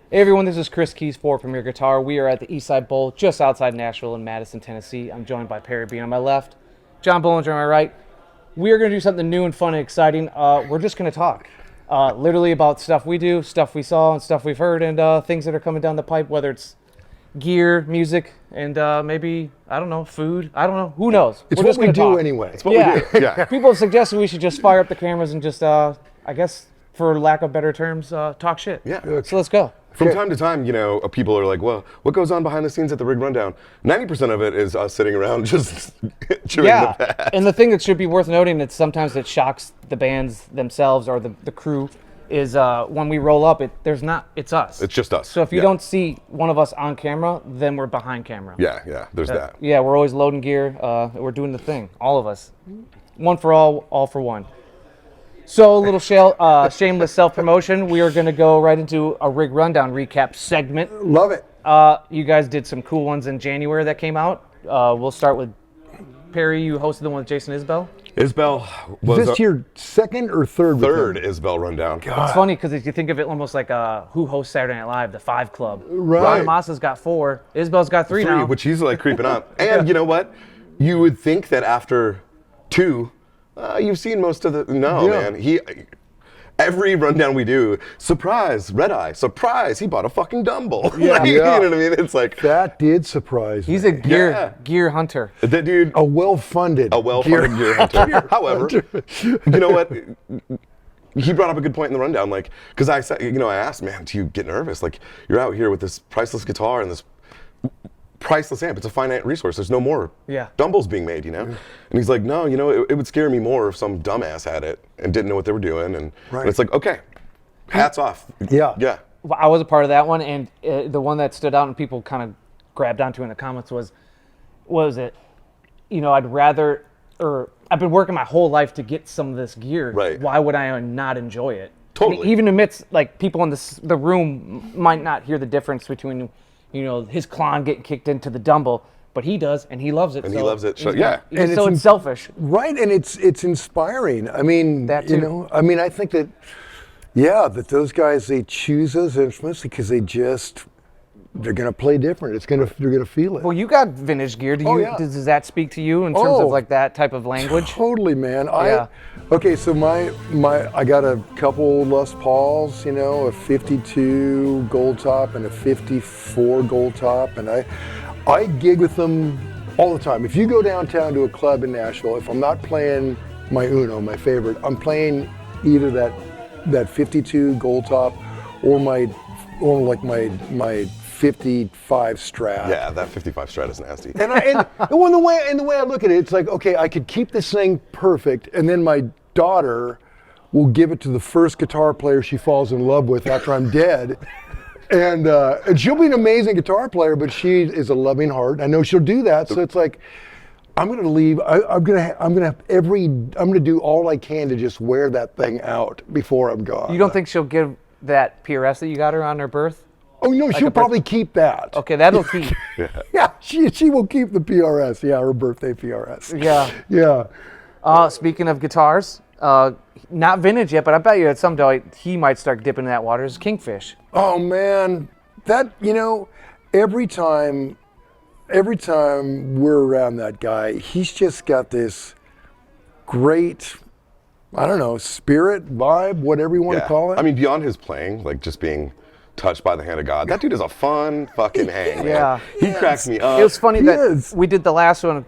Hey everyone, this is Chris Kies for Premier Guitar. We are at the Eastside Bowl, just outside Nashville in Madison, Tennessee. I'm joined by Perry B on my left, John Bohlinger on my right. We are going to do something new and fun and exciting. We're just going to talk, literally about stuff we do, stuff we saw, and stuff we've heard, and things that are coming down the pipe, whether it's gear, music, and maybe, I don't know, food. I don't know. Who knows? It's We're what just we gonna do talk. anyway. It's what we do. Yeah. People have suggested we should just fire up the cameras and just, I guess, for lack of better terms, talk shit. Yeah. So let's go. From time to time, you know, people are like, well, what goes on behind the scenes at the Rig Rundown? 90% of it is us sitting around just chewing the fat. And the thing that should be worth noting that sometimes it shocks the bands themselves or the crew is when we roll up, it's us. It's just us. So if you don't see one of us on camera, then we're behind camera. Yeah, there's that. Yeah, we're always loading gear. We're doing the thing, all of us. One for all for one. So a little shameless self-promotion. We are going to go right into a Rig Rundown recap segment. Love it. You guys did some cool ones in January that came out. We'll start with Perry. You hosted the one with Jason Isbell. Isbell was Is this your second or third? third Isbell Rundown. It's funny because if you think of it almost like who hosts Saturday Night Live, the Five Club. Right. Massa's got 4. Isbell's got 3 now. Which he's like creeping up. And you know what? You would think that after 2, you've seen most of the. No, Yeah. man. Every rundown we do, surprise, red eye, surprise, he bought a fucking dumble. Yeah. You know what I mean? It's like That did surprise me. He's a Yeah. gear hunter. that dude. a well-funded. well-funded gear hunter. However, you know what? He brought up a good point in the rundown, like, because I said, I asked, man, do you get nervous? Like, you're out here with this priceless guitar and this priceless amp. It's a finite resource. There's no more dumbles being made, And he's like, no, it would scare me more if some dumbass had it and didn't know what they were doing. And it's like, okay, hats off. Yeah. Yeah. Well, I was a part of that one, and the one that stood out and people kind of grabbed onto in the comments was it, I'd rather, or I've been working my whole life to get some of this gear. Right. Why would I not enjoy it? Totally. And even amidst, like, people in the room might not hear the difference between, his clon getting kicked into the dumble, but he does, and he loves it. And he loves it. So, It's selfish. Right, and it's inspiring. I mean, That too. I think that, that those guys, they choose those instruments because they're going to play different. They're going to feel it. Well, you got vintage gear. Does that speak to you in terms of like that type of language? Totally, man. Yeah. Okay, so I got a couple Les Pauls, a 52 gold top and a 54 gold top, and I gig with them all the time. If you go downtown to a club in Nashville, if I'm not playing my Uno, my favorite, I'm playing either that 52 gold top or my 55 Strat. Yeah, that 55 Strat is nasty. And the way I look at it, it's like, okay, I could keep this thing perfect, and then my daughter will give it to the first guitar player she falls in love with after I'm dead. And she'll be an amazing guitar player, but she is a loving heart. I know she'll do that, so it's like, I'm gonna leave. I'm gonna do all I can to just wear that thing out before I'm gone. You don't think she'll give that PRS that you got her on her birth? Oh no, she'll probably keep that. Okay, that'll keep. Yeah, she will keep the PRS. Yeah, her birthday PRS. Yeah. Yeah. Speaking of guitars, not vintage yet, but I bet you at some point he might start dipping in that water. Is Kingfish. Oh man, that every time we're around that guy, he's just got this great, I don't know, spirit, vibe, whatever you want to call it. I mean, beyond his playing, like just being touched by the hand of God, that dude is a fun fucking hang. Man. Yeah. He cracks me up. It was funny that we did the last one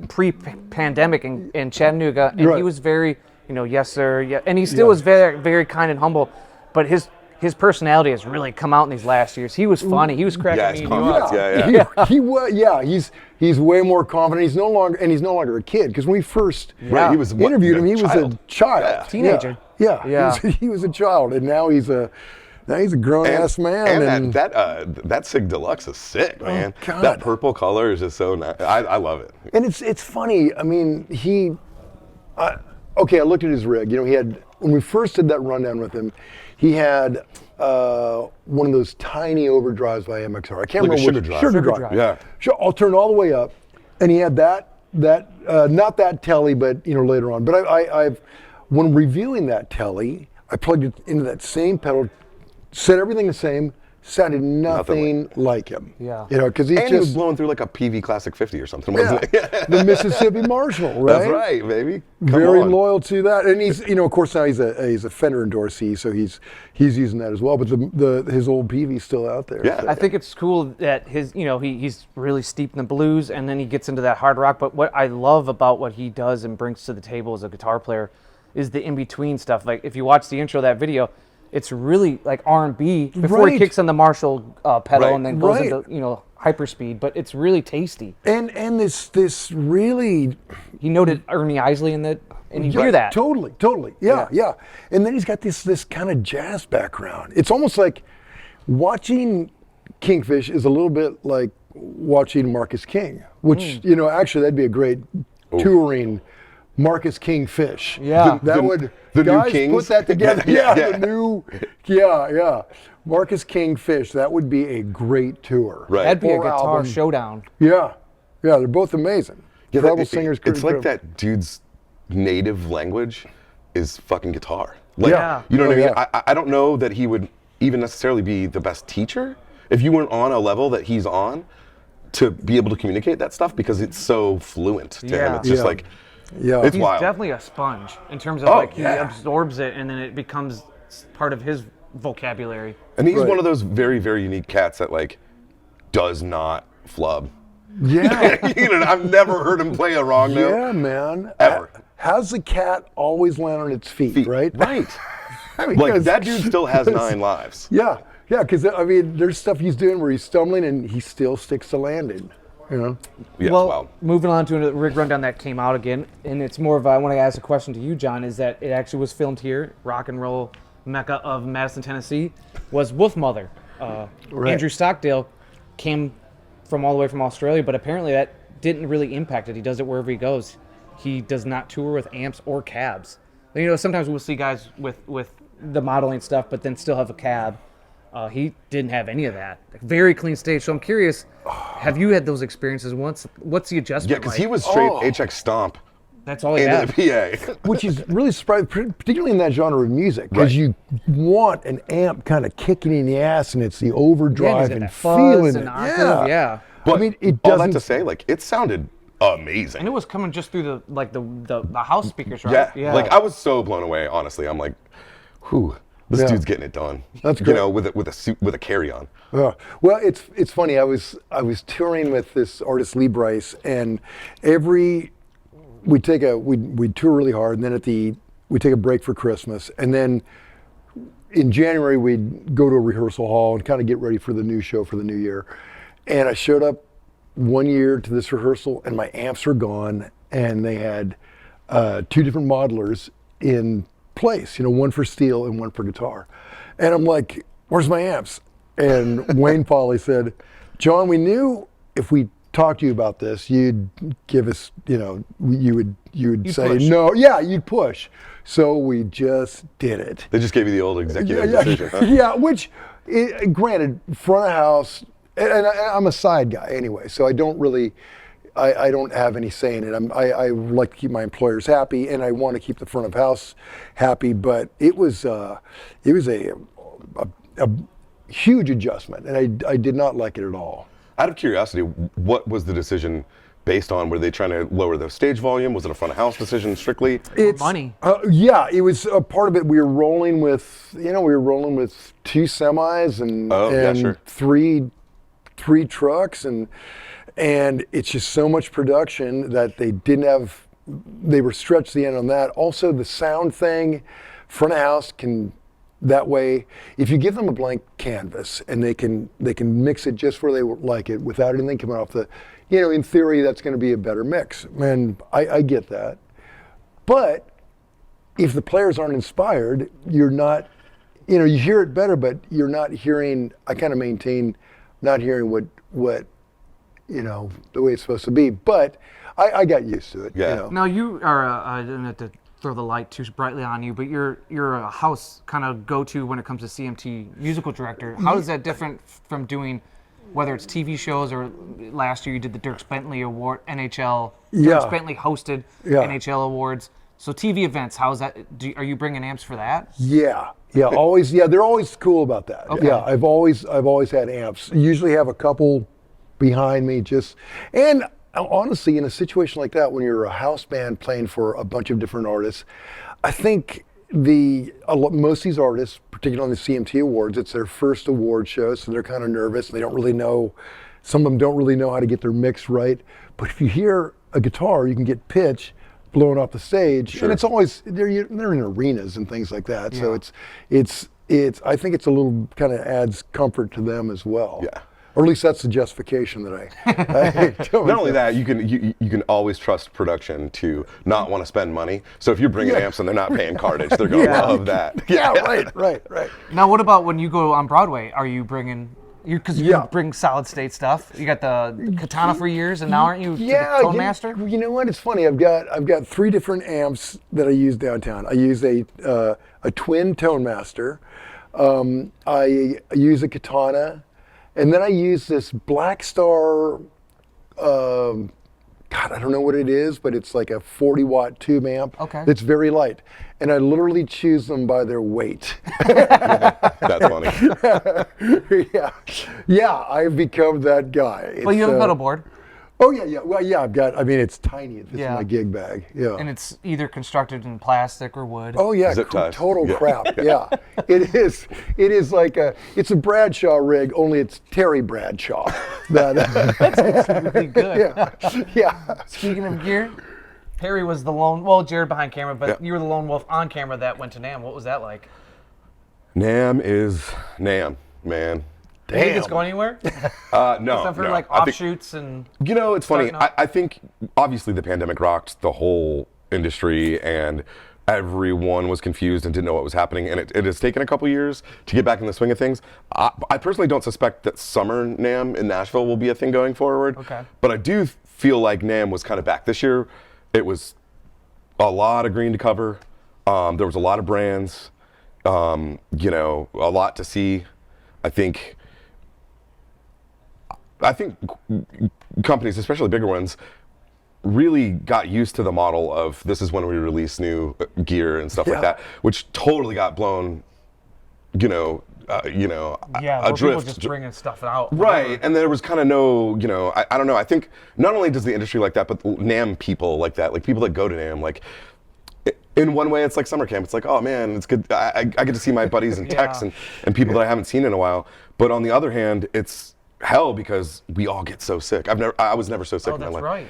pre-pandemic in Chattanooga, and he was very, yes sir, yeah, and he still was very, very kind and humble, but his personality has really come out in these last years. He was funny. He was cracking me up. He was. Yeah, he's way more confident. He's no longer a kid, because when we first interviewed him, he was a child, teenager. Yeah. He was a child, and now he's a grown-ass man. And that Sig Deluxe is sick, man. God. That purple color is just so nice. I love it. And it's funny. I mean, I looked at his rig. He had, when we first did that rundown with him, he had one of those tiny overdrives by MXR. I can't Like remember a what sugar drive. drive. Yeah. Sure, I'll turn all the way up, and he had that not that telly, but later on. But I've when reviewing that telly, I plugged it into that same pedal, set everything the same sounded nothing like him. Yeah. You know, because he's And he was just blowing through like a PV Classic 50 or something, wasn't it? the Mississippi Marshall, right? That's right, baby. Come Very on. loyal to that, and he's, you know, of course now he's a Fender endorsee, so he's using that as well. But his old PV's still out there. Yeah. so. I think it's cool that he's really steeped in the blues, and then he gets into that hard rock. But what I love about what he does and brings to the table as a guitar player is the in-between stuff. Like if you watch the intro of that video, it's really like R&B before he Right. kicks on the Marshall pedal Right. and then goes Right. into hyperspeed. But it's really tasty. And this really He noted Ernie Isley and you hear that. Totally. Yeah. And then he's got this kind of jazz background. It's almost like watching Kingfish is a little bit like watching Marcus King, which, you know, actually that'd be a great touring Marcus King Fish. Yeah. That would, the new guys, Kings? put that together. Yeah. The new, yeah. Marcus King Fish, that would be a great tour. Right. That'd be a Or guitar album. showdown. Yeah, they're both amazing. Yeah, Incredible singers. It's like incredible- that dude's native language is fucking guitar. Like, Yeah. you know what I mean? Yeah. I don't know that he would even necessarily be the best teacher if you weren't on a level that he's on to be able to communicate that stuff because it's so fluent to him. Yeah. It's just Yeah. like, Yeah. it's He's wild. definitely a sponge in terms of he absorbs it and then it becomes part of his vocabulary. And he's Right. one of those very, very unique cats that like does not flub. Yeah. You know, I've never heard him play a wrong note. Yeah, man. Ever. How's the cat always land on its feet, right? Right. I mean, Like 'cause- that dude still has 9 lives. Yeah, because I mean, there's stuff he's doing where he's stumbling and he still sticks to landing. You know. Yeah, Well, wow. moving on to a rig rundown that came out again, and it's more of I want to ask a question to you, John, is that it actually was filmed here, rock and roll mecca of Madison, Tennessee, was Wolfmother. Right. Andrew Stockdale came from all the way from Australia, but apparently that didn't really impact it. He does it wherever he goes. He does not tour with amps or cabs. You know, sometimes we'll see guys with the modeling stuff, but then still have a cab. He didn't have any of that. Very clean stage. So I'm curious, have you had those experiences once? What's the adjustment Yeah, because like? he was straight Oh. HX stomp That's all he into had. the PA. Which is really surprising, particularly in that genre of music, because Right. you want an amp kind of kicking in the ass, and it's the overdrive Yeah, and that fuzz feeling and it. octave, yeah. But I mean, it all that doesn't. to say, like, it sounded amazing. And it was coming just through the house speakers, right? Yeah. Like I was so blown away. Honestly, I'm like, whew, this Yeah. dude's getting it done. That's You great. know, with a suit, with a carry on. Well, it's funny. I was touring with this artist Lee Bryce, and we'd tour really hard, and then we'd take a break for Christmas, and then in January we'd go to a rehearsal hall and kind of get ready for the new show for the new year. And I showed up one year to this rehearsal, and my amps were gone, and they had 2 different modelers in place, you know, one for steel and one for guitar. And I'm like, where's my amps? And Wayne Pauly said, John, we knew if we talked to you about this, you'd give us, you know, you would say push. no. Yeah, you'd push. So we just did it. They just gave you the old executive Yeah, decision. Huh? yeah, which, granted, front of house, and I'm a side guy anyway, so I don't really, I don't have any say in it. I like to keep my employers happy, and I want to keep the front of house happy. But it was a huge adjustment, and I did not like it at all. Out of curiosity, what was the decision based on? Were they trying to lower the stage volume? Was it a front of house decision strictly? Money. Yeah, it was a part of it. We were rolling with 2 semis and, Oh, yeah, and sure. three trucks, and it's just so much production that they were stretched to the end on that. Also, the sound thing, front of house can, that way, if you give them a blank canvas and they can mix it just where they like it without anything coming off the, you know, in theory that's going to be a better mix, and I get that. But if the players aren't inspired, you're not, you know, you hear it better, but you're not hearing, I kind of maintain not hearing what, you know, the way it's supposed to be. But I got used to it, Yeah. you know. Now you are, I didn't have to throw the light too brightly on you, but you're a house kind of go-to when it comes to CMT musical director. How is that different from doing, whether it's TV shows or last year you did the Dirk Bentley Award, NHL, Yeah. Dirk Bentley hosted Yeah. NHL Awards. So TV events, how is that? Are you bringing amps for that? Yeah, always. Yeah, they're always cool about that. Okay. Yeah, I've always had amps. Usually have a couple behind me, and honestly, in a situation like that, when you're a house band playing for a bunch of different artists, I think most of these artists, particularly on the CMT Awards, it's their first award show, so they're kind of nervous. They don't really know. Some of them don't really know how to get their mix right. But if you hear a guitar, you can get pitch blowing off the stage, Sure. and it's always they're in arenas and things like that. Yeah. So it's I think it's a little kind of adds comfort to them as well. Yeah. Or at least that's the justification that I Not only that, you can always trust production to not want to spend money. So if you're bringing amps and they're not paying cartage, they're going to love that. Yeah, right. Now, what about when you go on Broadway? Are you bringing? Because you Yeah. bring solid state stuff. You got the Katana for years, and now aren't you the Tone Master? You know what? It's funny. I've got 3 different amps that I use downtown. I use a twin Tone Master. I use a Katana, and then I use this Black Star. God, I don't know what it is, but it's like a 40-watt tube amp. Okay. It's very light, and I literally choose them by their weight. That's funny. Yeah, I've become that guy. Well, you have a pedal board, Oh yeah. Well, yeah, I've got. I mean, it's tiny. It's in Yeah. my gig bag. Yeah. and it's either constructed in plastic or wood. Oh yeah, Zip ties. total Yeah. crap. Yeah, it is. It is like it's a Bradshaw rig, only it's Terry Bradshaw. That's really good. Yeah. Speaking of gear, Perry was the lone. Well, Jared behind camera, but Yeah. you were the lone wolf on camera that went to NAMM. What was that like? NAMM is NAMM, man. Do you think it's going anywhere? No, Except for no. like I think- offshoots and. You know, it's funny. Starting off. I think obviously the pandemic rocked the whole industry and everyone was confused and didn't know what was happening. And it has taken a couple years to get back in the swing of things. I personally don't suspect that summer NAMM in Nashville will be a thing going forward. Okay. But I do feel like NAMM was kind of back. This year, it was a lot of green to cover. There was a lot of brands, you know, a lot to see. I think companies, especially bigger ones, really got used to the model of this is when we release new gear and stuff like that, which totally got blown, Yeah, where people adrift. just bringing stuff out. Right, and there was kind of no, I don't know. I think not only does the industry like that, but NAMM people like that, like people that go to NAMM, like in one way, it's like summer camp. It's like, oh man, it's good. I get to see my buddies and techs and people that I haven't seen in a while. But on the other hand, it's hell because we all get so sick. I was never so sick in my That's life. right.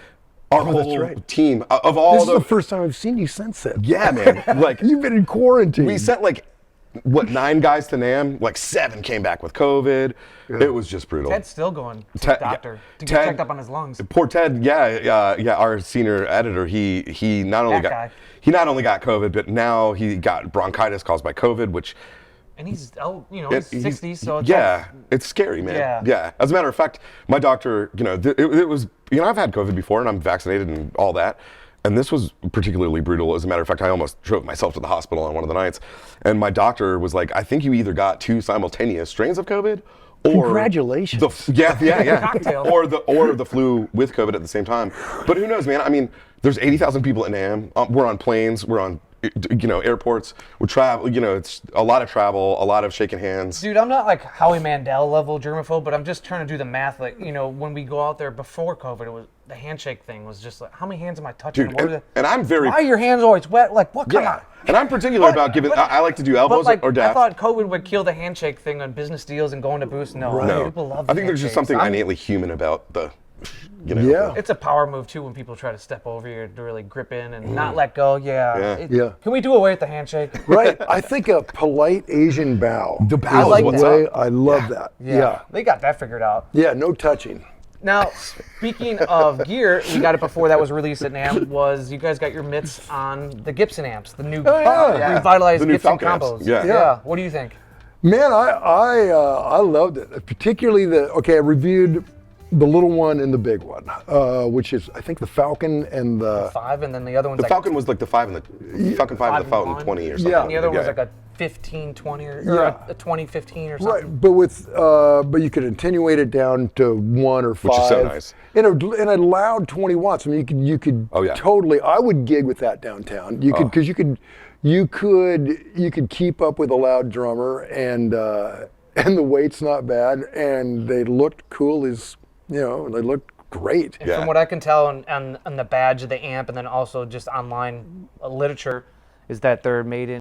Our that's whole right. team of all This is the the first time I've seen you since then. yeah, man. Like You've been in quarantine. we sent like 9 guys to NAMM, like 7 came back with COVID. It was just brutal. Ted's still going to the Ted- doctor to get Ted- checked up on his lungs. Poor Ted, our senior editor, he not only That guy. he not only got COVID, but now he got bronchitis caused by COVID, which And he's, he's 60s, so it's it's scary, man. Yeah. As a matter of fact, my doctor, it was, I've had COVID before and I'm vaccinated and all that. And this was particularly brutal. As a matter of fact, I almost drove myself to the hospital on one of the nights. And my doctor was like, I think you either got 2 simultaneous strains of COVID or Congratulations. Cocktail. or the flu with COVID at the same time. But who knows, man? I mean, there's 80,000 people at NAMM. We're on planes. We're on, airports. We travel. It's a lot of travel, a lot of shaking hands. Dude, I'm not like Howie Mandel level germaphobe, but I'm just trying to do the math. Like, when we go out there before COVID, it was the handshake thing was just like, how many hands am I touching? Dude, and I'm very. Why are your hands always wet? Like, what? Come on. And I'm particular about giving. I like to do elbows or I daft. thought COVID would kill the handshake thing on business deals and going to booths. No, No, people love the I think there's just handshakes. something innately human about the. Yeah. It's a power move too when people try to step over you to really grip in and not let go. Yeah. Can we do away with the handshake? Right. I think a polite Asian bow. The bow I like is what's that. up. I love that. Yeah. They got that figured out. Yeah, no touching. Now, speaking of gear, we got it before that was released at NAMM, was you guys got your mitts on the Gibson amps, the new revitalized The new Gibson Falcon amps. combos. Yeah. What do you think? Man, I loved it. Particularly I reviewed the little one and the big one, which is I think the Falcon and the 5, and then the other one's The like Falcon was like the 5 and the Falcon 5 and the Falcon 5 and 20 or something. Yeah. and the other one was like a 15-20 or Yeah. a 20-15 or something. right, but with but you could attenuate it down to 1 or 5, Which is so nice. And a loud 20 watts. I mean, you could Oh, yeah. totally. I would gig with that downtown. You could because you could keep up with a loud drummer and the weight's not bad and they looked cool as they looked great. And Yeah. from what I can tell on the badge of the amp, and then also just online literature, is that they're made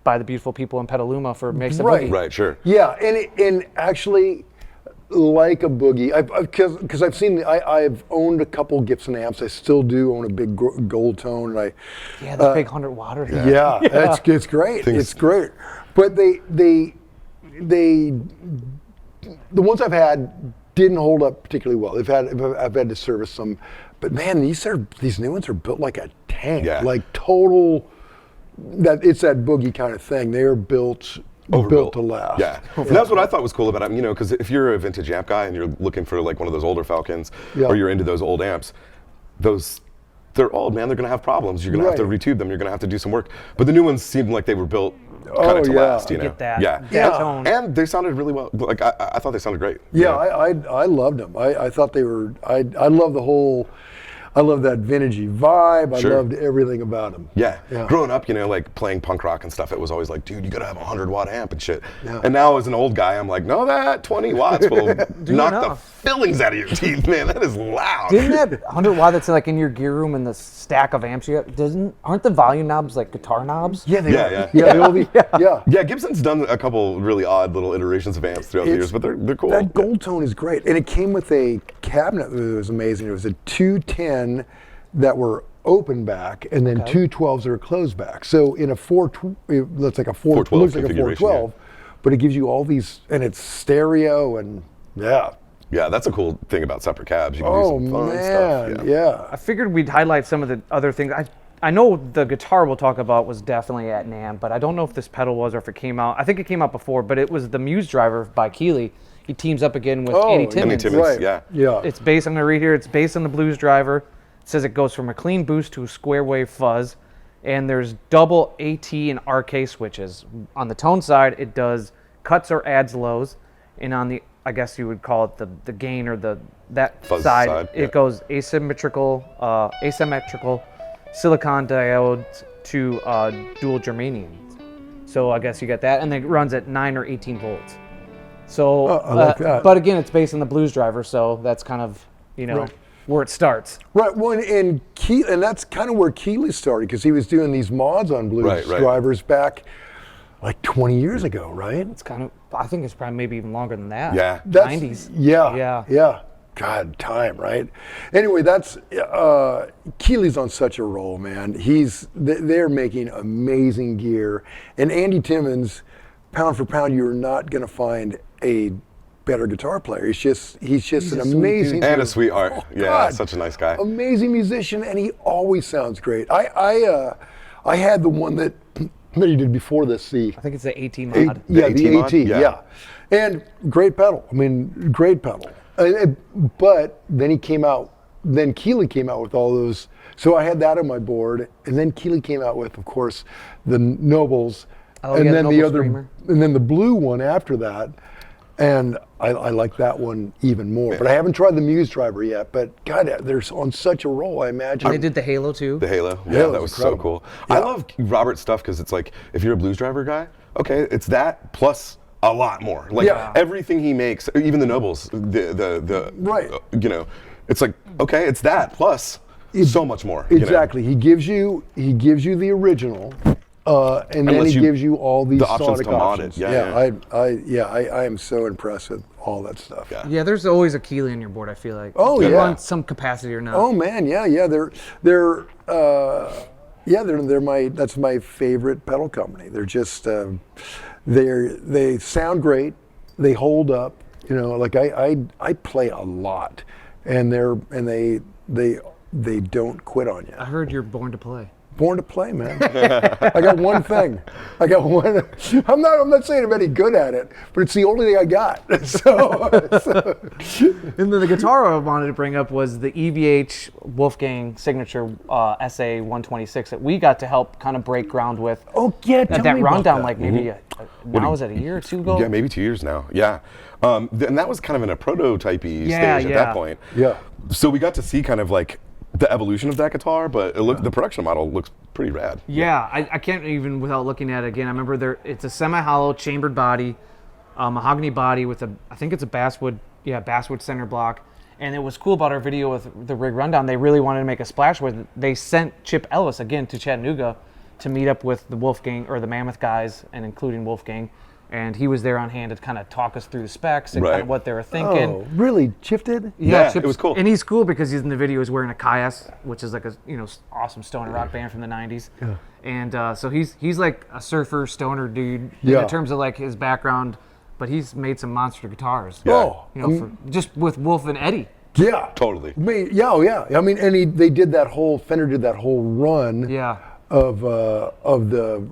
by the beautiful people in Petaluma for Makes the Right. Boogie. Right, sure. Yeah, and actually, like a Boogie, because I've seen, I've owned a couple Gibson amps. I still do own a big gold tone, and Yeah, the big 100-watter. yeah, it's great. It's great, but the ones I've had didn't hold up particularly well. I've had to service some, but man, these new ones are built like a tank, Yeah. like total. It's that Boogie kind of thing. They are built to last. Yeah, and that's what I thought was cool about them. Because if you're a vintage amp guy and you're looking for like one of those older Falcons, Yeah. or you're into those old amps, they're old, man. They're gonna have problems. You're gonna have to Right. retube them. You're gonna have to do some work. But the new ones seemed like they were built kind of to yeah. last. Get that. Yeah. that tone. And they sounded really well. Like I thought they sounded great. Yeah, I loved them. I thought they were. I love the whole. I love that vintagey vibe. I Sure. loved everything about them. Yeah. Yeah. Growing up, like playing punk rock and stuff, it was always like, dude, you gotta have a 100-watt amp and shit. Yeah. And now as an old guy, I'm like, no, that 20 watts will knock the enough. fillings out of your teeth, man. That is loud. Didn't that 100-watt that's like in your gear room and the stack of amps you got, aren't the volume knobs like guitar knobs? Yeah, they Yeah, are. yeah. Yeah, they'll be, yeah. Yeah, Gibson's done a couple really odd little iterations of amps throughout the years, but they're cool. That gold tone is great, and it came with a cabinet that was amazing. It was a 210 that were open back, and then 212s that are closed back. So in a looks like a 412 looks like a configuration, 412, but it gives you all these, and it's stereo, and yeah. Yeah, that's a cool thing about separate cabs. You can Oh do some fun man, stuff. yeah. I figured we'd highlight some of the other things. I know the guitar we'll talk about was definitely at NAMM, but I don't know if this pedal was or if it came out. I think it came out before, but it was the Muse driver by Keeley. He teams up again with Andy Andy Timmons. Timmons, right. yeah. Yeah. It's based, I'm going to read here, it's based on the Blues driver. It says it goes from a clean boost to a square wave fuzz, and there's double AT and RK switches. On the tone side, it does cuts or adds lows, and on the, I guess you would call it the gain or that Fuzz side, side, it yeah. goes asymmetrical silicon diodes to dual germanium. So I guess you get that, and then it runs at 9 or 18 volts. So, I like that. but again, it's based on the Blues driver, so that's kind of Right. where it starts. Right, well, and that's kind of where Keeley started, because he was doing these mods on blues Right, right. drivers back like 20 years ago, right? It's kind of, I think it's probably maybe even longer than that. Yeah. 90s. Yeah. God, time, right? Anyway, that's Keeley's on such a roll, man. They're making amazing gear, and Andy Timmons, pound for pound, you're not going to find a better guitar player. He's just an a sweet amazing And a sweetheart. Yeah, God. such a nice guy. Amazing musician, and he always sounds great. I had the one that he did before this. I think it's the AT mod. The Yeah, the AT mod? AT. Yeah. Yeah, and great pedal. I mean, great pedal. But then Then Keeley came out with all those. So I had that on my board, and then Keeley came out with, of course, the Nobles, Oh, and yeah, then the the Noble other, Screamer. and then the blue one after that. And I like that one even more. But I haven't tried the Muse driver yet. But God, they're on such a roll, I imagine. They did the Halo too. The Halo. Yeah, Halo's that was incredible. so cool. I Yeah. love Robert's stuff because it's like, if you're a blues driver guy, okay, it's that plus a lot more. Like Yeah. everything he makes, even the Nobles, the Right. It's like, okay, it's that plus so much more. you know? Exactly. He gives you the original, and then lets he you- gives you all these the options sonic to mod it. options. Yeah, I am so impressed with all that stuff. Yeah. Yeah, there's always a Keeley on your board, I feel like. Oh, Whether yeah. on some capacity or not. Oh man, yeah. That's my favorite pedal company. They're just they sound great. They hold up. Like I play a lot, and they don't quit on you. I heard you're born to play. born to play, man. I got one thing. I got one. I'm not saying I'm any good at it, but it's the only thing I got. So. And then the guitar I wanted to bring up was the EVH Wolfgang signature SA-126 that we got to help kind of break ground with. Oh, yeah, at tell that me about rundown, that. like maybe now was it a year or two ago? Yeah, maybe 2 years now. Yeah, and that was kind of in a prototypey stage at that point. Yeah. So we got to see kind of like the evolution of that guitar, but the production model looks pretty rad. Yeah, I can't even without looking at it again. I remember it's a semi-hollow chambered body, mahogany body with I think it's a basswood center block. And it was cool about our video with the Rig Rundown. They really wanted to make a splash with it. They sent Chip Ellis again to Chattanooga to meet up with the Wolfgang or the Mammoth guys, and including Wolfgang. And he was there on hand to kind of talk us through the specs and kind of what they were thinking. Oh, really? Chip did? Yeah, Chip's, it was cool. And he's cool because he's in the video. He's wearing a Kies, which is like a awesome stoner rock band from the '90s. Yeah. And so he's like a surfer stoner dude in terms of like his background, but he's made some monster guitars. Yeah. For, just with Wolf and Eddie. Yeah. Totally. Yeah. I mean, and they did that whole Fender did that whole run. Yeah. Of the.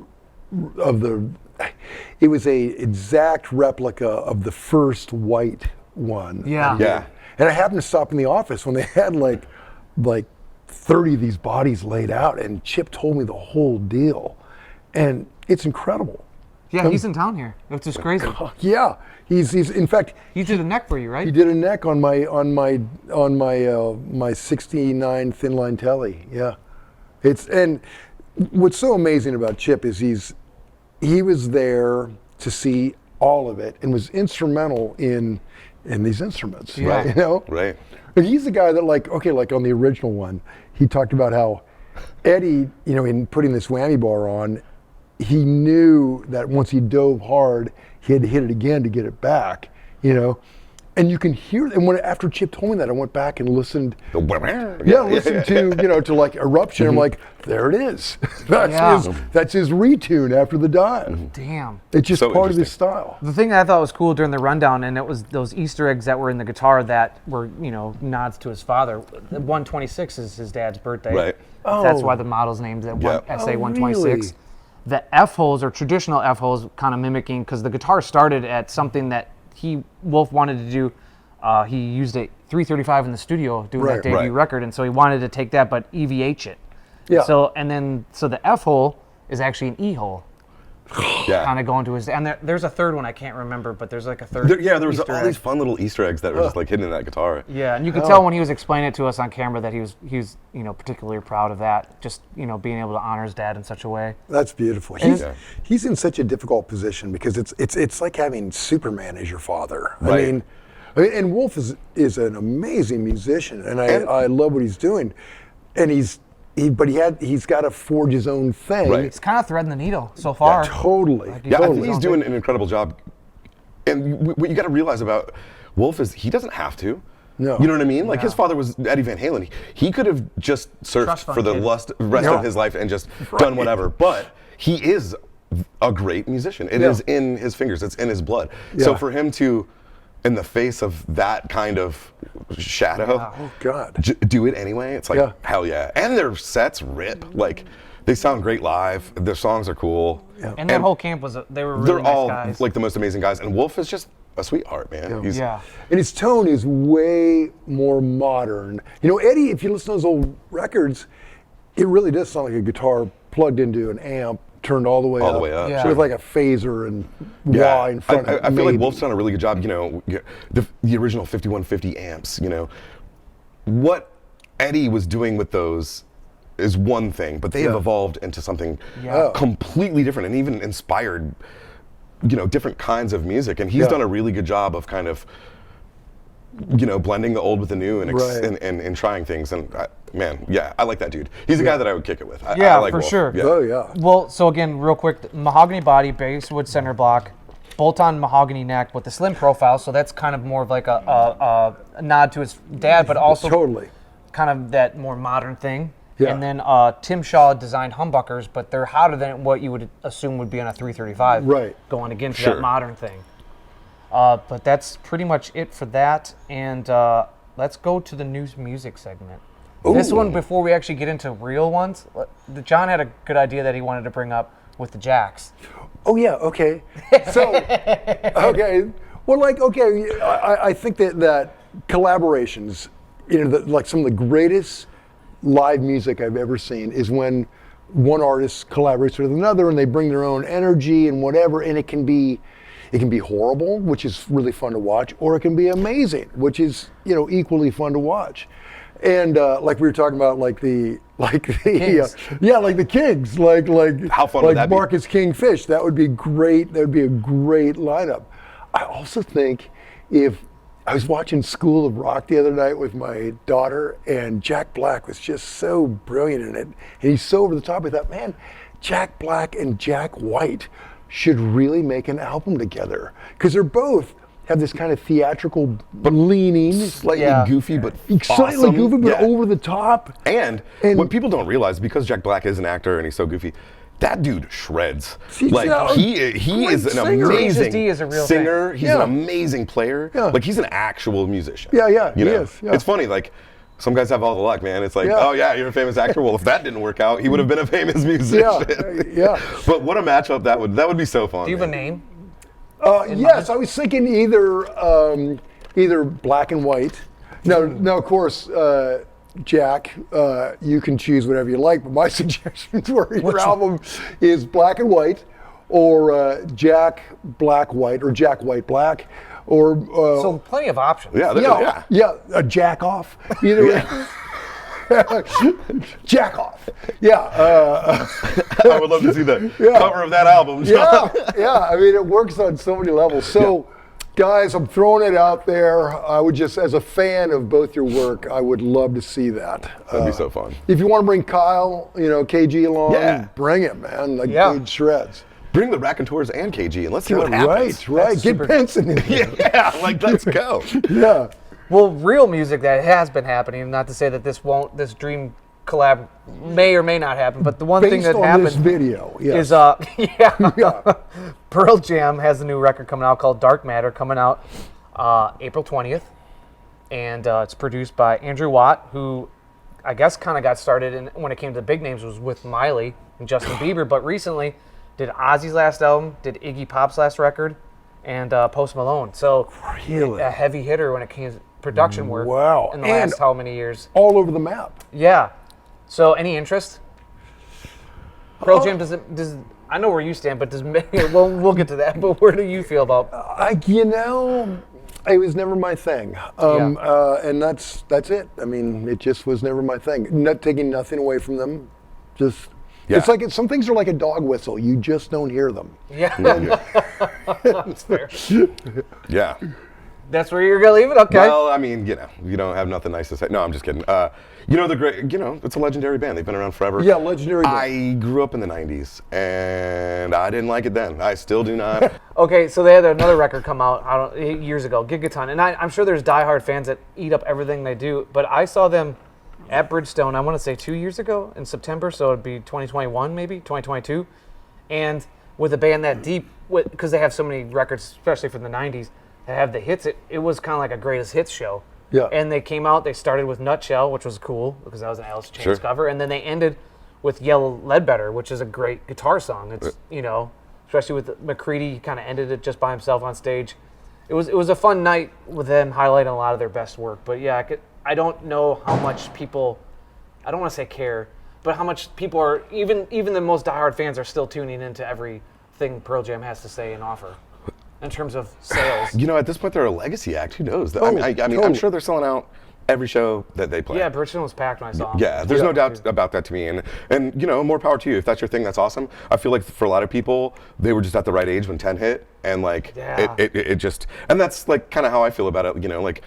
It was a exact replica of the first white one. Yeah. Yeah. And I happened to stop in the office when they had like 30 of these bodies laid out, and Chip told me the whole deal, and it's incredible. Yeah, he's in town here. It's just crazy. Yeah, he's in fact. He did a neck for you, right? He did a neck on my 69 thin line telly. Yeah, and what's so amazing about Chip is he was there to see all of it and was instrumental in these instruments. Yeah. Right. You know. Right. And he's the guy that like on the original one, he talked about how Eddie, in putting this whammy bar on, he knew that once he dove hard, he had to hit it again to get it back, And you can hear, and after Chip told me that, I went back and listened. Listened to like Eruption. I'm like, there it is. That's his retune after the dive. Damn. It's just So part of his interesting. style. The thing I thought was cool during the rundown, and it was those Easter eggs that were in the guitar that were, nods to his father. The 126 is his dad's birthday. Right. That's why the model's named SA-126. Really? The F-holes are traditional F-holes, kind of mimicking, because the guitar started at something that Wolf wanted to do. He used a 335 in the studio doing that debut record, and so he wanted to take that but EVH it. Yeah. So the F hole is actually an E hole. Yeah. Kind of going to his, and there's a third one I can't remember, but there's like a third. There was Easter all egg. these fun little Easter eggs that were just like hidden in that guitar. Yeah, and you could tell when he was explaining it to us on camera that he was particularly proud of that, just being able to honor his dad in such a way. That's beautiful. He's in such a difficult position because it's like having Superman as your father. Right. I mean, and Wolf is an amazing musician, and I love what he's doing, and he's got to forge his own thing. Right. It's kind of threading the needle so far. Yeah, totally. I totally. think he's doing an incredible job. And what you got to realize about Wolf is he doesn't have to. No. You know what I mean? Like his father was Eddie Van Halen. He could have just surfed for the rest of his life and just done whatever. But he is a great musician. It is in his fingers. It's in his blood. Yeah. So for him to, in the face of that kind of shadow, Oh God. do it anyway. It's like hell yeah. And their sets rip. Like they sound great live. Their songs are cool. Yeah. And their whole camp they were really they're nice all guys. like the most amazing guys. And Wolf is just a sweetheart, man. And his tone is way more modern. Eddie, if you listen to those old records, it really does sound like a guitar plugged into an amp, turned all the way up. Yeah. With like a phaser and wah in front of it. I feel like Wolf's done a really good job, the original 5150 amps, What Eddie was doing with those is one thing, but they have evolved into something completely different and even inspired, different kinds of music. And he's done a really good job of kind of, blending the old with the new and trying things. And I like that dude. He's a guy that I would kick it with. I like for Wolf. sure. Yeah. Oh yeah. Well, so again, real quick, mahogany body, basswood center block, bolt-on mahogany neck with the slim profile. So that's kind of more of like a nod to his dad, but also kind of that more modern thing. Yeah. And then Tim Shaw designed humbuckers, but they're hotter than what you would assume would be on a 335. Right. Going again to that modern thing. But that's pretty much it for that. And let's go to the news music segment. This one, before we actually get into real ones, John had a good idea that he wanted to bring up with the Jacks. Oh yeah, okay. So, okay, well, like, okay, I think that collaborations, like some of the greatest live music I've ever seen is when one artist collaborates with another and they bring their own energy and whatever, and it can be horrible, which is really fun to watch, or it can be amazing, which is equally fun to watch. And like we were talking about, like the Kings. like the Kings, like How fun would that be? Marcus Kingfish. That would be great. That would be a great lineup. I also think if I was watching School of Rock the other night with my daughter, and Jack Black was just so brilliant in it, and he's so over the top. I thought, man, Jack Black and Jack White should really make an album together, because they're both have this kind of theatrical leaning, Slightly goofy, but slightly awesome. goofy, but Yeah. over the top. And what people don't realize, because Jack Black is an actor and he's so goofy, that dude shreds. He's Like a he great is an singer. amazing D is a real singer. thing. He's Yeah. an amazing player. Yeah. Like he's an actual musician. Yeah, You he know? is, yeah. It's funny, like some guys have all the luck, man. It's like, Yeah. oh yeah, you're a famous actor. Well, if that didn't work out, he would have been a famous musician. Yeah. But what a matchup that would be so fun. Do you have a man. name? Yes, I was thinking either Black and White. Now, of course, Jack, you can choose whatever you like, but my suggestions were your album is Black and White, or Jack Black White, or Jack White Black, or So plenty of options. Yeah. A Jack Off. Either way. Jack Off. Yeah. I would love to see the cover of that album. John. Yeah. I mean, it works on so many levels. So, guys, I'm throwing it out there. I would just, as a fan of both your work, I would love to see that. That'd be so fun. If you want to bring Kyle, KG along, Yeah. bring him, man. Like, Yeah. dude shreds. Bring the Raconteurs and KG and let's see what happens. Right. Get Benson in there. Yeah, like let's go. Yeah. Well, real music that has been happening, not to say that this dream collab may or may not happen, but the one thing Based that on happened this video, yes. is Pearl Jam has a new record coming out called Dark Matter, coming out April 20th, and it's produced by Andrew Watt, who I guess kind of got started when it came to big names was with Miley and Justin Bieber, but recently did Ozzy's last album, did Iggy Pop's last record, and Post Malone. So Really? a heavy hitter when it came to production work. Wow. In the And last how many years? All over the map. Yeah. So any interest? Pearl Jam does I know where you stand, but we'll get to that. But where do you feel about? It was never my thing, and that's it. I mean, it just was never my thing. Not taking nothing away from them, just it's like some things are like a dog whistle. You just don't hear them. Yeah, that's fair. Yeah. That's where you're gonna leave it. Okay. Well, I mean, you don't have nothing nice to say. No, I'm just kidding. The great, it's a legendary band. They've been around forever. Yeah, legendary band. I grew up in the 90s, and I didn't like it then. I still do not. Okay, so they had another record come out years ago, Gigaton, and I'm sure there's diehard fans that eat up everything they do. But I saw them at Bridgestone, I want to say 2 years ago in September, so it'd be 2021 maybe, 2022, and with a band that deep, because they have so many records, especially from the 90s, that have the hits, it was kind of like a greatest hits show. Yeah. And they came out, they started with Nutshell, which was cool, because that was an Alice in Chains Sure. cover, and then they ended with Yellow Ledbetter, which is a great guitar song. It's, especially with McCready, he kind of ended it just by himself on stage. It was a fun night with them highlighting a lot of their best work. But yeah, I don't know how much people, I don't want to say care, but how much people are, even the most diehard fans are still tuning into everything Pearl Jam has to say and offer in terms of sales. At this point, they're a legacy act. Who knows? I Totally, mean, I'm totally. sure they're selling out every show that they play. Yeah, Bridgestone was packed when I saw them. Yeah, there's no doubt about that to me, and more power to you. If that's your thing, that's awesome. I feel like for a lot of people, they were just at the right age when 10 hit, and it just, and that's like kind of how I feel about it. Like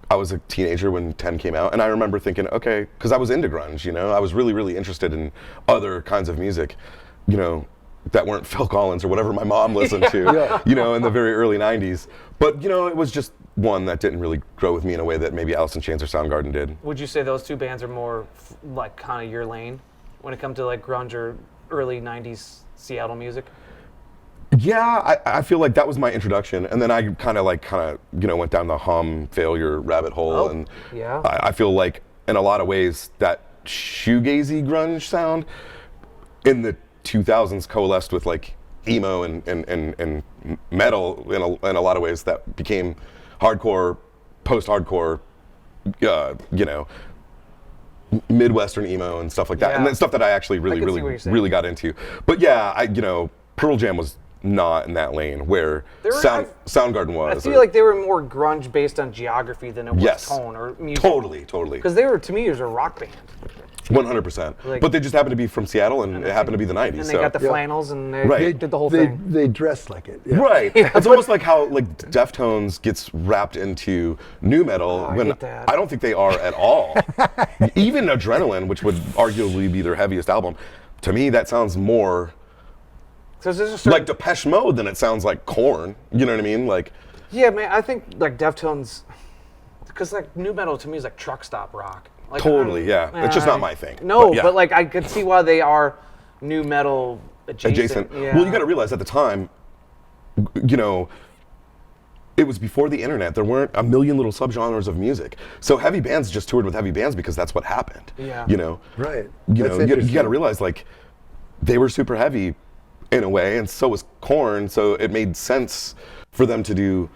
I was a teenager when 10 came out, and I remember thinking, okay, because I was into grunge. I was really, really interested in other kinds of music, that weren't Phil Collins or whatever my mom listened to, in the very early 90s. But, it was just one that didn't really grow with me in a way that maybe Alice in Chains or Soundgarden did. Would you say those two bands are more like kind of your lane when it comes to like grunge or early 90s Seattle music? Yeah, I feel like that was my introduction, and then I kind of went down the failure rabbit hole, and yeah. I feel like in a lot of ways, that shoegazy grunge sound in the 2000s coalesced with like emo and metal in a lot of ways that became hardcore, post-hardcore, you know, Midwestern emo and stuff like that, and then stuff that I actually really got into. But yeah, you know, Pearl Jam was not in that lane where Soundgarden was. I feel like they were more grunge based on geography than it was tone or music. Totally. Because they were, to me, it was a rock band. 100%. But they just happened to be from Seattle, and it happened to be the 90s. And they got the flannels, and they did the whole thing. They dressed like it. Yeah. Right. It's almost like how like Deftones gets wrapped into nu metal when I don't think they are at all. Even Adrenaline, which would arguably be their heaviest album, to me that sounds more like Depeche Mode than it sounds like Korn. You know what I mean? Like. Yeah, man. I think like Deftones, because like nu metal to me is like truck stop rock. Like, totally, yeah. It's just not my thing. No, but like I could see why they are nu metal adjacent. Yeah. Well, you got to realize at the time, you know, it was before the internet. There weren't a million little subgenres of music. So heavy bands just toured with heavy bands because that's what happened. Yeah. You know. Right. You know, you got to realize like they were super heavy in a way, and so was Korn. So it made sense for them to do.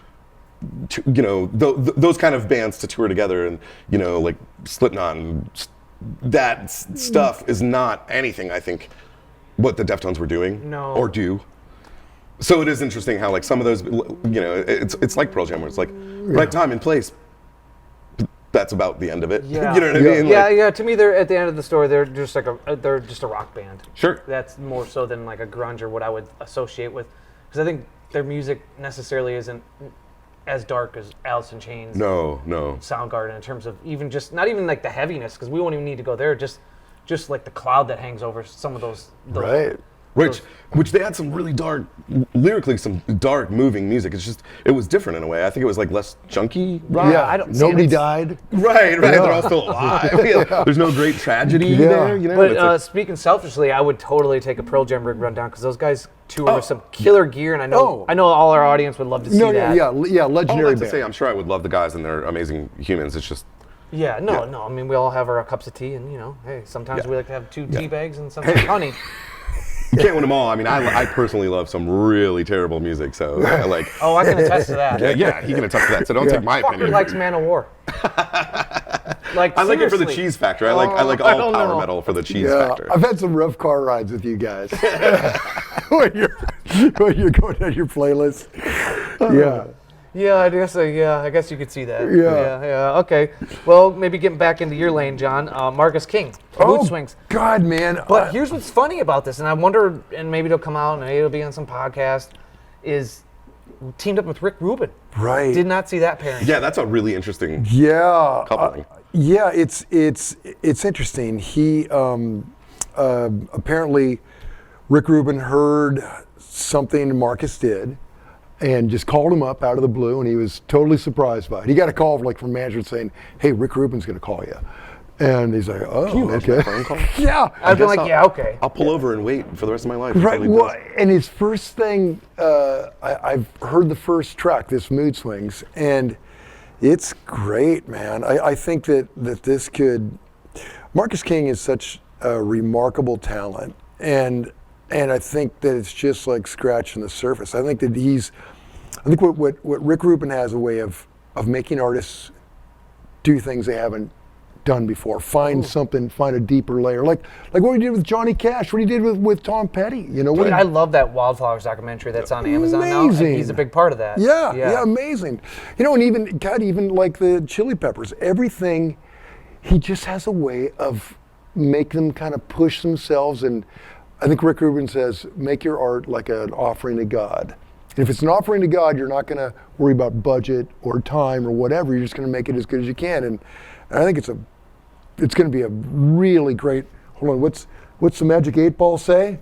You know, those kind of bands to tour together, and you know, like Slipknot, that stuff is not anything I think what the Deftones were doing or do. So it is interesting how like some of those, you know, it's like Pearl Jam where it's like right time and place. That's about the end of it. Yeah. You know what I mean? Yeah, like, yeah. To me, they're at the end of the story. They're just like they're just a rock band. Sure. That's more so than like a grunge or what I would associate with, because I think their music necessarily isn't as dark as Alice in Chains. No. Soundgarden in terms of even just not even like the heaviness, because we won't even need to go there. Just like the cloud that hangs over some of those. Right. Which they had some really dark, lyrically some dark, moving music. It's just, it was different in a way. I think it was like less junky rock. Yeah, nobody died. Right. Yeah. They're all still alive. There's no great tragedy there, you know? But like, speaking selfishly, I would totally take a Pearl Jam Rig Rundown, because those guys tour with some killer gear, and I know all our audience would love to see that. Yeah, legendary band. To say, I'm sure I would love the guys, and they're amazing humans. It's just. Yeah, no. I mean, we all have our cups of tea, and you know, hey, sometimes we like to have 2 tea bags and sometimes honey. You can't win them all. I mean, I personally love some really terrible music, so like. Oh, I can attest to that. Yeah, he can attest to that. So don't take my opinion. Fucker likes Man of War. Like I like it for the cheese factor. I like all power metal for the cheese factor. I've had some rough car rides with you guys when you're going down your playlist. Yeah, I guess you could see that. Yeah. Okay. Well, maybe getting back into your lane, John. Marcus King, Mood Swings. God, man. But here's what's funny about this, and I wonder, and maybe it'll come out, and maybe it'll be on some podcast, is teamed up with Rick Rubin. Right. Did not see that pairing. Yeah, that's a really interesting coupling. Yeah, it's interesting. He apparently Rick Rubin heard something Marcus did, and just called him up out of the blue, and he was totally surprised by it. He got a call from management saying, "Hey, Rick Rubin's going to call you," and he's like, "Oh, can you imagine that phone call? Yeah." I'd be like, "Yeah, okay." I'll pull over and wait for the rest of my life. Right. Well, and his first thing, I've heard the first track, this Mood Swings, and it's great, man. I think that this could. Marcus King is such a remarkable talent, and I think that it's just like scratching the surface. I think that I think what Rick Rubin has a way of making artists do things they haven't done before. Find a deeper layer. Like what he did with Johnny Cash, what he did with Tom Petty. You know, I love that Wildflowers documentary that's on Amazon now. And he's a big part of that. Yeah, amazing. You know, and even like the Chili Peppers, everything, he just has a way of make them kind of push themselves. And I think Rick Rubin says, make your art like an offering to God. And if it's an offering to God, you're not going to worry about budget or time or whatever. You're just going to make it as good as you can. And I think it's going to be a really great. Hold on, what's the Magic 8 Ball say?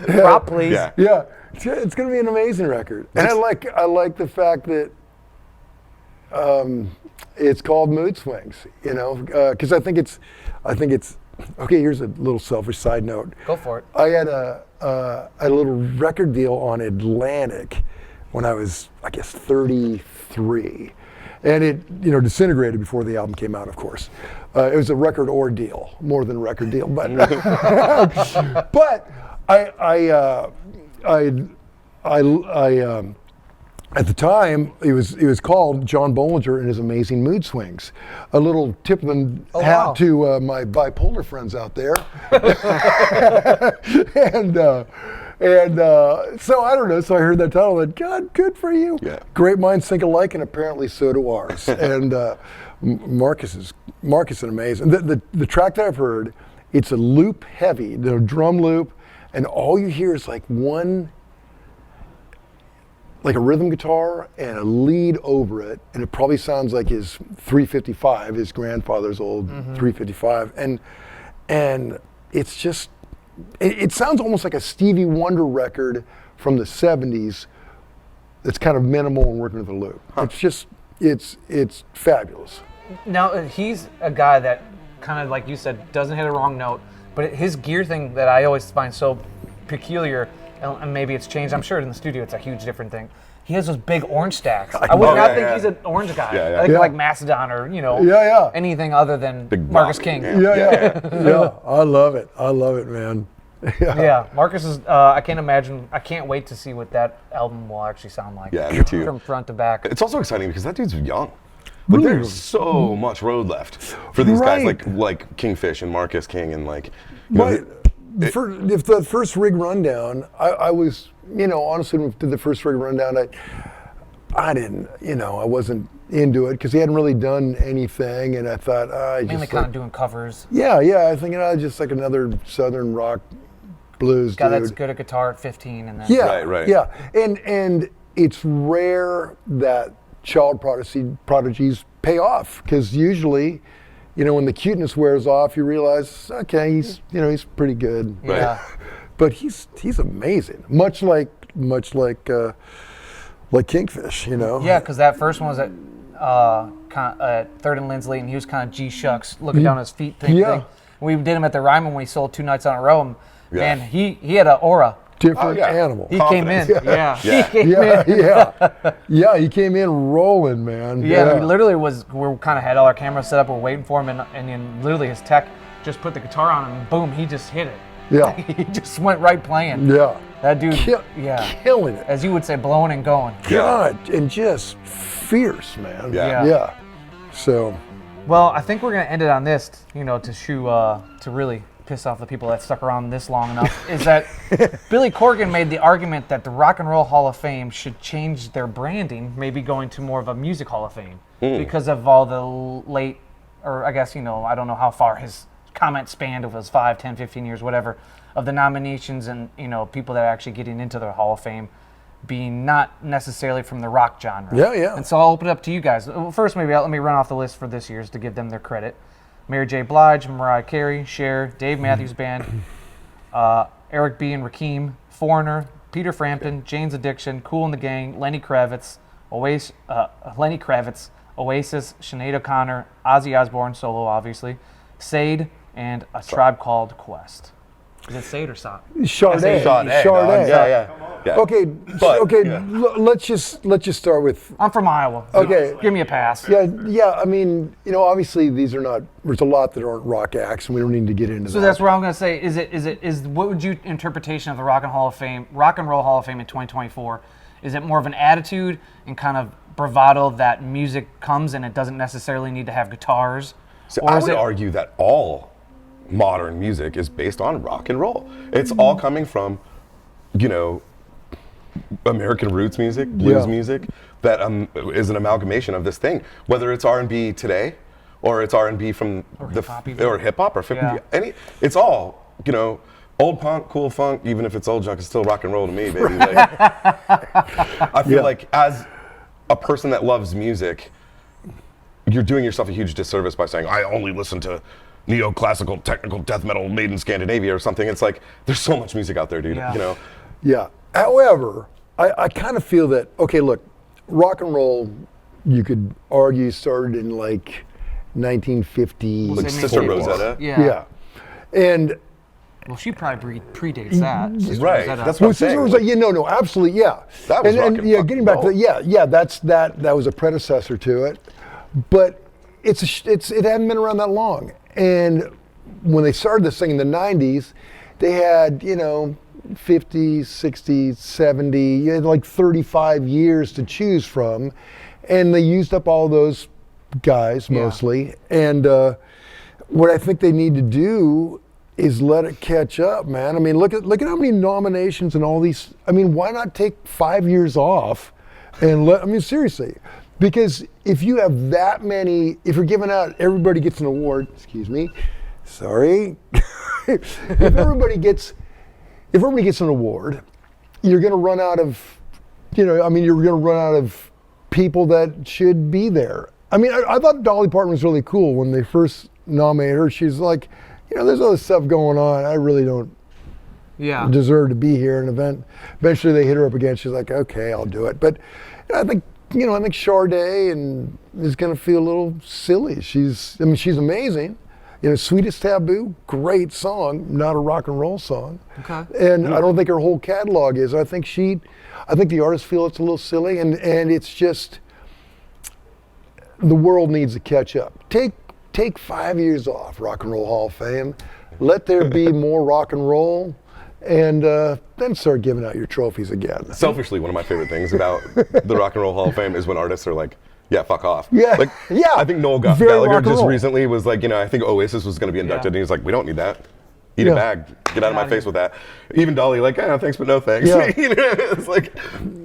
Prop, please. Yeah, it's going to be an amazing record. And I like the fact that it's called Mood Swings. You know, because I think it's. Okay, here's a little selfish side note. Go for it. I had a little record deal on Atlantic when I was, I guess, 33. And it, you know, disintegrated before the album came out, of course. It was a record ordeal, more than a record deal. But, but at the time, it was called John Bohlinger and His Amazing Mood Swings. A little tip of the hat to my bipolar friends out there. and so I don't know. So I heard that title, and God, good for you. Yeah. Great minds think alike, and apparently so do ours. And Marcus is amazing. The track that I've heard, it's a loop heavy, the drum loop, and all you hear is like like a rhythm guitar and a lead over it, and it probably sounds like his 355, his grandfather's old 355, and it's just, it sounds almost like a Stevie Wonder record from the 70s that's kind of minimal and working with a loop. It's just, it's fabulous. Now, he's a guy that kind of, like you said, doesn't hit a wrong note, but his gear thing that I always find so peculiar, and maybe it's changed. I'm sure in the studio it's a huge different thing. He has those big orange stacks. I would not think he's an orange guy. I think like Macedon or anything other than Big Marcus rock. King. Yeah. I love it, man. Yeah, Marcus is. I can't imagine. I can't wait to see what that album will actually sound like. Yeah, me too. From front to back. It's also exciting because that dude's young. Like there's so much road left for these guys like Kingfish and Marcus King and like. If the first rig rundown, I was, honestly, when we did the first rig rundown, I didn't, I wasn't into it because he hadn't really done anything, and I thought, mainly kind of doing covers. Yeah, I think just like another Southern rock blues guy dude. That's good at guitar at 15, and then right. Yeah, and it's rare that child prodigies pay off because usually, when the cuteness wears off, you realize, okay, he's pretty good. Yeah. But he's amazing. Much like Kingfish, Yeah, because that first one was at Third and Lindsley, and he was kind of G-shucks, looking down his feet thing. We did him at the Ryman when he sold 2 nights on a row, and man, he had an aura. Different animal. He came in. He came in rolling, man. Yeah, we literally we kind of had all our cameras set up, we're waiting for him, and then literally his tech just put the guitar on him, and boom, he just hit it. Yeah. He just went right playing. Yeah. That dude, killing it. As you would say, blowing and going. God, and just fierce, man. Yeah. So. Well, I think we're gonna end it on this, to really piss off the people that stuck around this long enough, is that Billy Corgan made the argument that the Rock and Roll Hall of Fame should change their branding, maybe going to more of a Music Hall of Fame, because of all the late, or I guess, I don't know how far his comment spanned, if it was 5, 10, 15 years, whatever, of the nominations and, people that are actually getting into the Hall of Fame being not necessarily from the rock genre. Yeah. And so I'll open it up to you guys. Well, first, maybe let me run off the list for this year's to give them their credit. Mary J. Blige, Mariah Carey, Cher, Dave Matthews Band, Eric B. and Rakim, Foreigner, Peter Frampton, Jane's Addiction, Kool and the Gang, Lenny Kravitz, Oasis, Sinead O'Connor, Ozzy Osbourne, solo obviously, Sade, and A Tribe Called Quest. Is it Sade or Sade? Sade. Yeah. Okay, let's just start with. I'm from Iowa. Okay. Give me a pass. Yeah. I mean, obviously these are not. There's a lot that aren't rock acts, and we don't need to get into that. So that's where I'm going to say. Is what would you interpretation of the Rock and Roll Hall of Fame in 2024? Is it more of an attitude and kind of bravado that music comes and it doesn't necessarily need to have guitars? So I would argue that all modern music is based on rock and roll. It's all coming from, American roots music, blues music, that is an amalgamation of this thing. Whether it's R&B today, or it's R&B from hip hop or 50, it's all, old punk, cool funk. Even if it's old junk, it's still rock and roll to me, baby. Like, I feel like as a person that loves music, you're doing yourself a huge disservice by saying, I only listen to neoclassical, technical, death metal made in Scandinavia or something. It's like, there's so much music out there, dude, Yeah. However, I kind of feel that, okay, look, rock and roll, you could argue, started in like 1950. Like Sister Rosetta. Yeah. And Well, she probably predates that. Sister Right. Rosetta. That's what I'm Sister saying. Rosetta, no, absolutely, yeah. That was and rockin' yeah, fucking getting back to roll. that was a predecessor to it, but it hadn't been around that long. And when they started this thing in the '90s, they had 50, 60, 70, you had like 35 years to choose from, and they used up all those guys mostly. And what I think they need to do is let it catch up, man. I mean, look at how many nominations and all these. I mean, why not take 5 years off and seriously, because if you have that many, if you're giving out, everybody gets an award. Excuse me, sorry. if everybody gets an award, you're going to run out of, you're going to run out of people that should be there. I mean, I thought Dolly Parton was really cool when they first nominated her. She's like, there's other stuff going on. I really don't deserve to be here. And eventually they hit her up again. She's like, okay, I'll do it. But I think Sade is going to feel a little silly. She's amazing. Sweetest Taboo, great song, not a rock and roll song. Okay. And I don't think her whole catalog is. I think the artists feel it's a little silly, and it's just, the world needs to catch up. Take 5 years off, Rock and Roll Hall of Fame. Let there be more rock and roll, and then start giving out your trophies again. Selfishly, one of my favorite things about the Rock and Roll Hall of Fame is when artists are like, yeah, fuck off. Yeah, yeah. I think Noel Very rock Gallagher and just roll. recently was like, I think Oasis was going to be inducted, and he was like, we don't need that. Eat a bag. Get out of my face with that. Even Dolly, like, thanks, but no thanks. Yeah. It's like,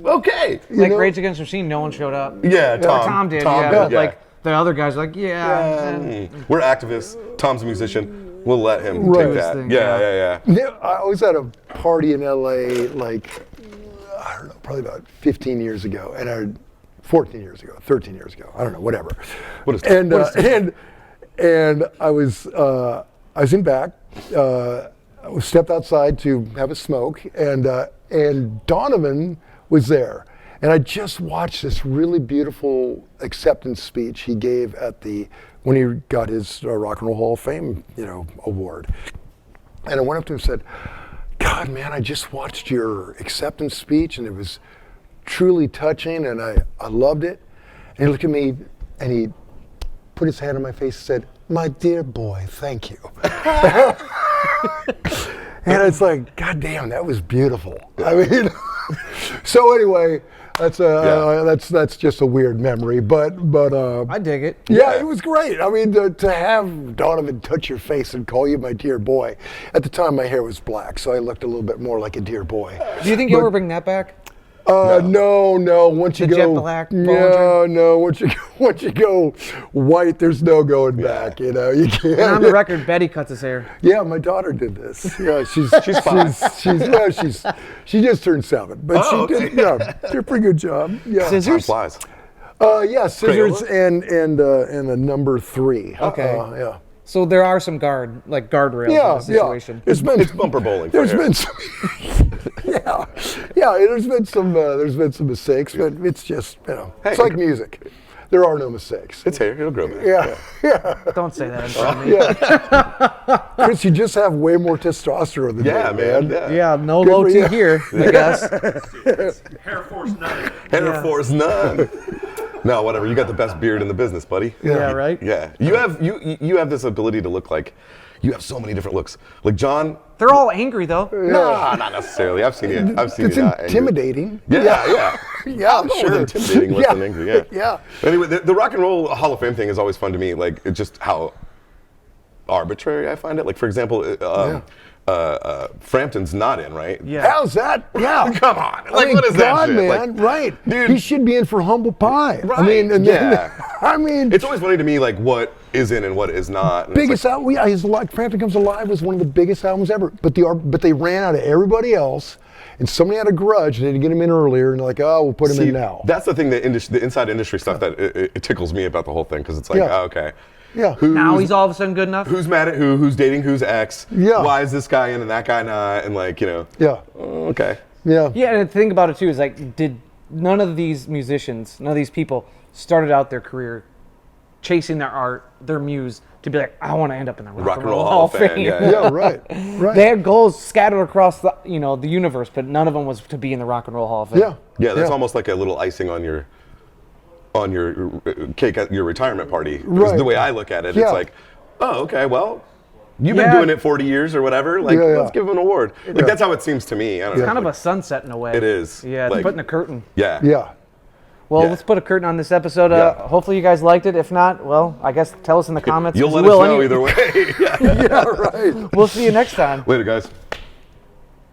okay. Like Rage Against the Machine, no one showed up. Yeah, Tom did. Tom But did, like the other guys, are like We're activists. Tom's a musician. We'll let him Right. take that. Thing, Yeah. I was at a party in LA, like, I don't know, probably about 15 years ago, and 14 years ago, 13 years ago, I don't know, whatever. What is and I was in back, I stepped outside to have a smoke, and Donovan was there. And I just watched this really beautiful acceptance speech he gave when he got his Rock and Roll Hall of Fame, award. And I went up to him and said, God, man, I just watched your acceptance speech, and it was truly touching, and I loved it. And he looked at me, and he put his hand on my face and said, my dear boy, thank you. And it's like, God damn, that was beautiful. I mean, so anyway, that's just a weird memory, but I dig it. yeah, it was great. I mean, to have Donovan touch your face and call you my dear boy. At the time, my hair was black, so I looked a little bit more like a dear boy. Do you think you'll ever bring that back? No. Once you The go jet black, no. Once you go white, there's no going back. You can't. And on the record, Betty cuts his hair. Yeah, my daughter did this. Yeah, she's 5. She just turned 7, but she did. Yeah, did a pretty good job. Yeah. Time Scissors? flies. Yeah, scissors Crayola? and a number 3. Okay. Yeah. So there are some guardrails in Yeah, the situation. It's Bumper bowling. There's for hair. been some. There's been some mistakes, but it's just it's like music. There are no mistakes. It's hair. It'll grow back. Yeah. Don't say that in front of me. Yeah. Chris, you just have way more testosterone than Yeah, me, man. Yeah, no Good low for T you. here, I guess. Hair Force 9. Hair force none. No, whatever. You got the best beard in the business, buddy. Yeah, right? Yeah. You have this ability to look like you have so many different looks. Like John. They're all angry though. Nah, not necessarily. I've seen it. It's not angry. intimidating. Yeah. Yeah, I'll go with intimidating less than angry. Yeah. Yeah. Anyway, the Rock and Roll Hall of Fame thing is always fun to me. Like, it's just how arbitrary I find it. Like, for example, Frampton's not in, right? Yeah. How's that? Yeah. Come on. Like, I mean, what is God, that shit? man, Like, right. dude. He should be in for Humble Pie. Right. I mean, and Yeah. then, it's always funny to me, like, what is in and what is not. And biggest album. Yeah, Frampton Comes Alive was one of the biggest albums ever. But they ran out of everybody else, and somebody had a grudge, and they didn't get him in earlier, and they're like, oh, we'll put him See, in now. That's the thing, the inside industry stuff that it tickles me about the whole thing, because it's like, Yeah. oh, okay. Yeah. Now he's all of a sudden good enough. Who's mad at who? Who's dating whose ex? Yeah. Why is this guy in and that guy not? And like, Yeah. oh, okay. Yeah. Yeah, and the thing about it too is like, did none of these musicians, none of these people started out their career chasing their art, their muse, to be like, I want to end up in the Rock and Roll Hall of Fame. Yeah, Yeah, right. They had goals scattered across the the universe, but none of them was to be in the Rock and Roll Hall of Fame. Yeah. Yeah, that's almost like a little icing on your cake at your retirement party. Right. The way I look at it, Yeah. it's like, oh, okay, well, you've been Yeah. doing it 40 years or whatever. Like, Yeah, yeah. let's give him an award. Like, that's how it seems to me. I don't know. Kind of like, a sunset in a way. It is. Yeah, it's Like- putting a curtain. Yeah. Yeah. Well, Yeah. let's put a curtain on this episode. Yeah. Hopefully you guys liked it. If not, well, I guess tell us in the comments. You'll 'cause let we us will know anyway. either way. Yeah. Yeah, right. We'll see you next time. Later, guys.